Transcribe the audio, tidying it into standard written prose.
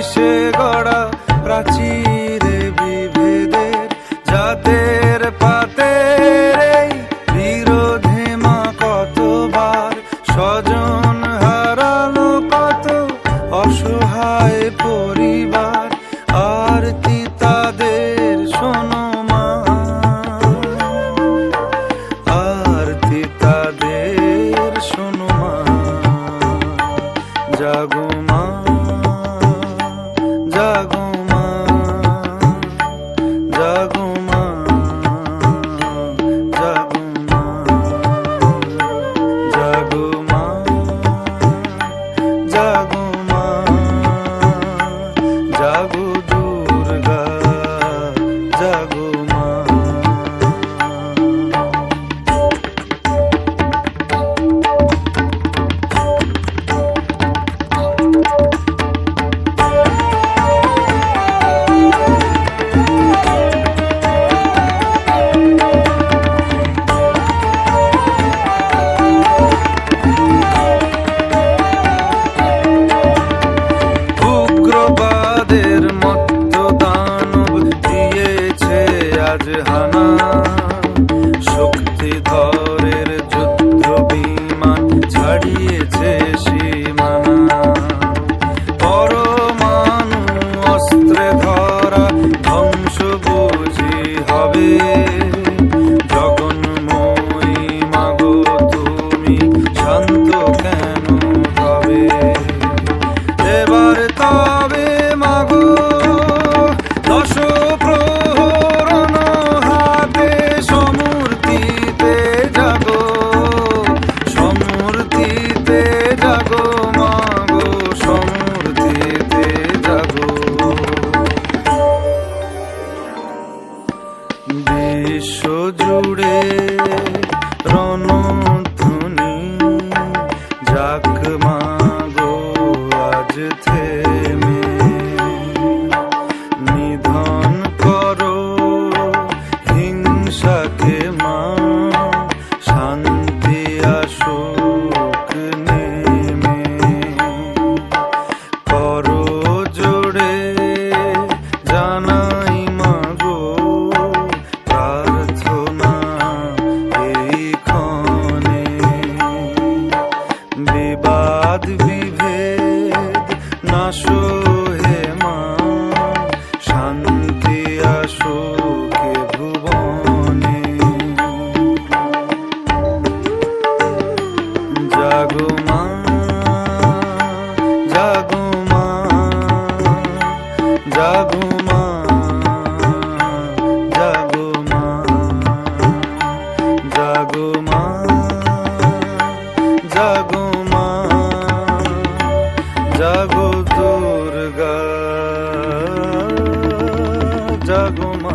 কিসে গড়া প্রাচীরে বিভেদের জাতের পাতের এই বিরোধে মা কতবার স্বজন হারালো, কত অসহায় পরিবার। আরতি তাদের শোনো মা, আরতি তাদের শোনো মা। জাগো মা, জাগো মা, জাগো মা, জাগো মা, জাগো মা, জাগো মা, জাগো দুর্গা, জাগো মা। উগ্রবাদের মত্ত দানব দিয়েছে আজ হানা, শক্তিধরের যুদ্ধ বিমান ছাড়িয়েছে সীমানা। পরমাণু অস্ত্রে ধরা ধ্বংস বুঝি হবে, জগন্ময়ী মাগো তুমি শান্ত কেন তবে। এবার তবে মাগো দশ প্রহরণ হাতে সমূর্তিতে জাগো, সমূর্তিতে জাগো মাগো, সমূর্তিতে জাগো। বিশ্ব জুড়ে রণধ্বনি যাক মাগো আজ থেমে, নিধন করো হিংসাকে মা, শান্তি আসুক নেমে। করো জোড়ে জানাই মাগো প্রার্থনা এই ক্ষণে। বিবাদ বিভেদ নাশো হে মা, শান্তি আসুক এ ভুবনে। জাগো মা, জাগো মা, জাগো মা, জাগো মা, জাগো মা, জাগো মা, জাগো দুর্গা, জাগো মা।